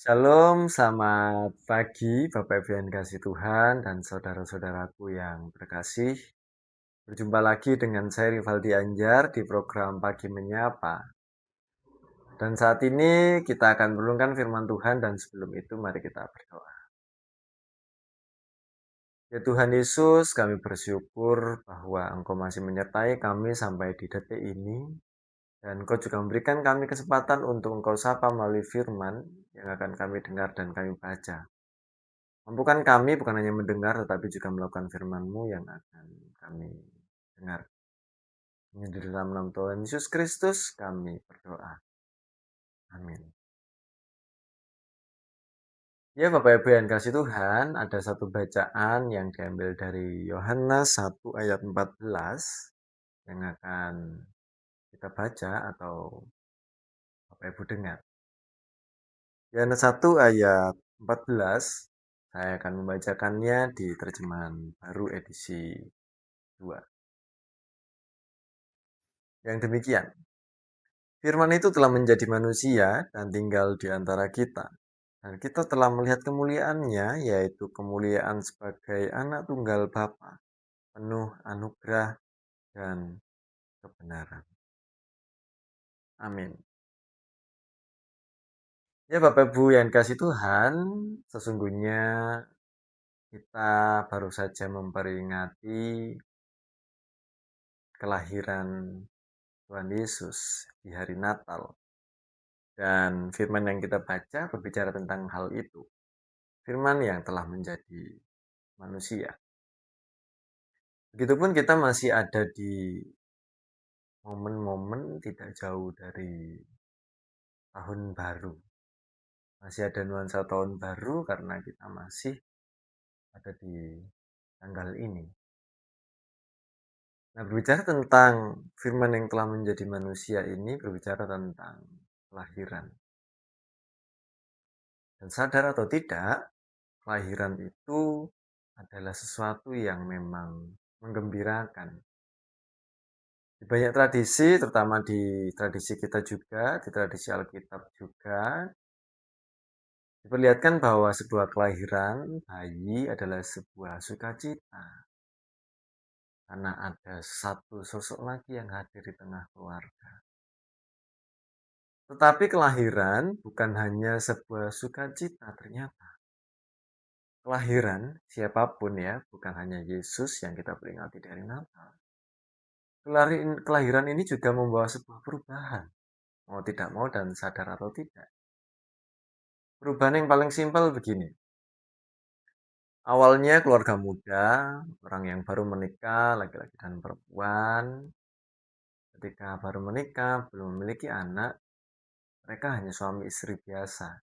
Shalom, selamat pagi Bapak Ibu yang dikasih Tuhan dan saudara-saudaraku yang terkasih. Berjumpa lagi dengan saya Rivaldi Anjar di program Pagi Menyapa. Dan saat ini kita akan merenungkan firman Tuhan dan sebelum itu mari kita berdoa. Ya Tuhan Yesus, kami bersyukur bahwa Engkau masih menyertai kami sampai di detik ini. Dan Engkau juga memberikan kami kesempatan untuk Engkau sapa melalui firman yang akan kami dengar dan kami baca. Mampukan kami bukan hanya mendengar, tetapi juga melakukan firman-Mu yang akan kami dengar. Hanya di dalam nama Tuhan Yesus Kristus kami berdoa. Amin. Ya Bapak Ibu yang kasih Tuhan, ada satu bacaan yang diambil dari Yohanes 1 ayat 14 yang akan kita baca atau Bapak Ibu dengar. Yohanes 1 ayat 14, saya akan membacakannya di terjemahan baru edisi 2. Yang demikian, Firman itu telah menjadi manusia dan tinggal di antara kita. Dan kita telah melihat kemuliaannya, yaitu kemuliaan sebagai anak tunggal Bapa, penuh anugerah dan kebenaran. Amin. Ya Bapak Ibu yang kasih Tuhan, sesungguhnya kita baru saja memperingati kelahiran Tuhan Yesus di hari Natal. Dan firman yang kita baca berbicara tentang hal itu. Firman yang telah menjadi manusia. Begitupun kita masih ada di momen-momen tidak jauh dari tahun baru. Masih ada nuansa tahun baru karena kita masih ada di tanggal ini. Nah, berbicara tentang firman yang telah menjadi manusia ini, berbicara tentang kelahiran. Dan sadar atau tidak, kelahiran itu adalah sesuatu yang memang menggembirakan. Di banyak tradisi, terutama di tradisi kita juga, di tradisi Alkitab juga, diperlihatkan bahwa sebuah kelahiran bayi adalah sebuah sukacita. Karena ada satu sosok lagi yang hadir di tengah keluarga. Tetapi kelahiran bukan hanya sebuah sukacita ternyata. Kelahiran siapapun ya, bukan hanya Yesus yang kita peringati dari Natal. Kelahiran ini juga membawa sebuah perubahan. Mau tidak mau dan sadar atau tidak. Perubahan yang paling simpel begini. Awalnya keluarga muda, orang yang baru menikah, laki-laki dan perempuan, ketika baru menikah, belum memiliki anak, mereka hanya suami istri biasa.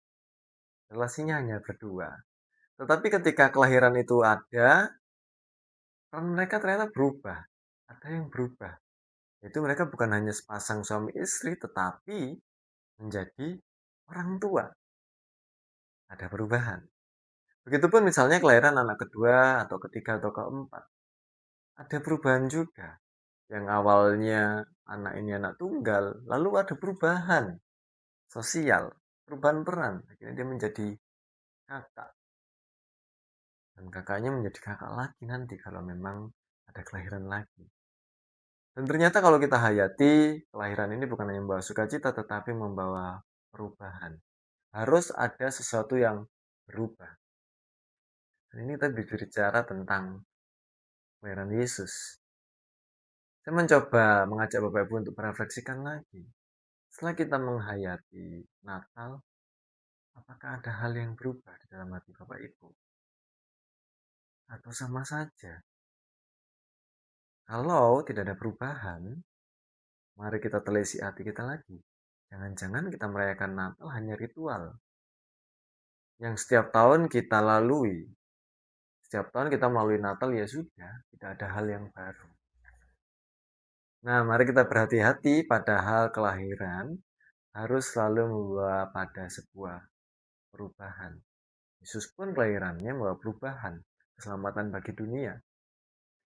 Relasinya hanya berdua. Tetapi ketika kelahiran itu ada, peran mereka ternyata berubah. Ada yang berubah. Itu mereka bukan hanya sepasang suami istri, tetapi menjadi orang tua. Ada perubahan. Begitupun misalnya kelahiran anak kedua, atau ketiga, atau keempat. Ada perubahan juga. Yang awalnya anak ini anak tunggal, lalu ada perubahan sosial, perubahan peran. Akhirnya dia menjadi kakak. Dan kakaknya menjadi kakak lagi nanti kalau memang ada kelahiran lagi. Dan ternyata kalau kita hayati, kelahiran ini bukan hanya membawa sukacita, tetapi membawa perubahan. Harus ada sesuatu yang berubah. Dan ini kita berbicara tentang kelahiran Yesus. Saya mencoba mengajak Bapak Ibu untuk merefleksikan lagi. Setelah kita menghayati Natal, apakah ada hal yang berubah di dalam hati Bapak Ibu? Atau sama saja? Kalau tidak ada perubahan, mari kita telesi hati kita lagi. Jangan-jangan kita merayakan Natal hanya ritual yang setiap tahun kita lalui. Setiap tahun kita melalui Natal ya sudah, tidak ada hal yang baru. Nah, mari kita berhati-hati pada hal kelahiran harus selalu membawa pada sebuah perubahan. Yesus pun kelahirannya membawa perubahan, keselamatan bagi dunia.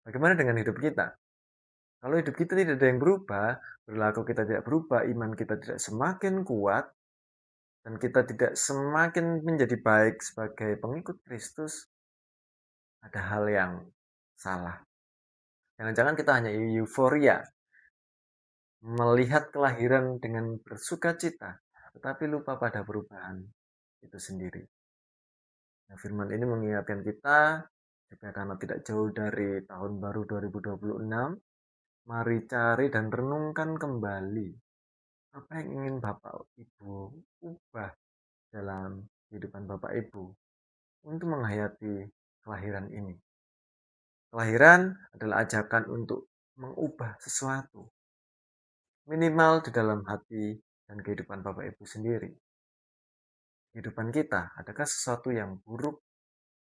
Bagaimana dengan hidup kita? Kalau hidup kita tidak ada yang berubah, perilaku kita tidak berubah, iman kita tidak semakin kuat, dan kita tidak semakin menjadi baik sebagai pengikut Kristus, ada hal yang salah. Jangan-jangan kita hanya euforia melihat kelahiran dengan bersuka cita, tetapi lupa pada perubahan itu sendiri. Nah, firman ini mengingatkan kita, juga karena tidak jauh dari tahun baru 2026, mari cari dan renungkan kembali apa yang ingin Bapak Ibu ubah dalam kehidupan Bapak Ibu untuk menghayati kelahiran ini. Kelahiran adalah ajakan untuk mengubah sesuatu, minimal di dalam hati dan kehidupan Bapak Ibu sendiri. Kehidupan kita, adakah sesuatu yang buruk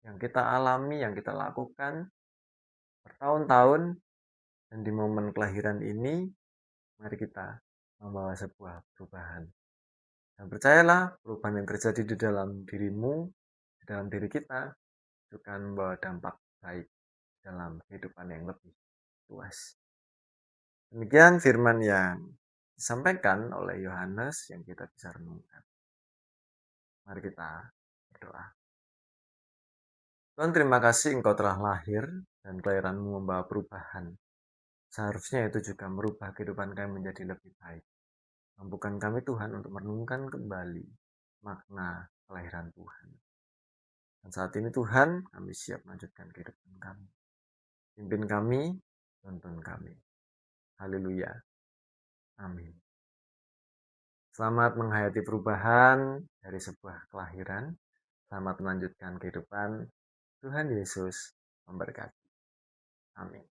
yang kita alami, yang kita lakukan bertahun-tahun, dan di momen kelahiran ini, mari kita membawa sebuah perubahan. Dan percayalah, perubahan yang terjadi di dalam dirimu, di dalam diri kita, itu akan membawa dampak baik dalam kehidupan yang lebih luas. Demikian firman yang disampaikan oleh Yohanes yang kita bisa renungkan. Mari kita berdoa. Tuhan, terima kasih Engkau telah lahir dan kelahiranmu membawa perubahan. Seharusnya itu juga merubah kehidupan kami menjadi lebih baik. Mampukan kami Tuhan untuk merenungkan kembali makna kelahiran Tuhan. Dan saat ini Tuhan, kami siap melanjutkan kehidupan kami. Pimpin kami, tuntun kami. Haleluya. Amin. Selamat menghayati perubahan dari sebuah kelahiran. Selamat melanjutkan kehidupan. Tuhan Yesus memberkati. Amin.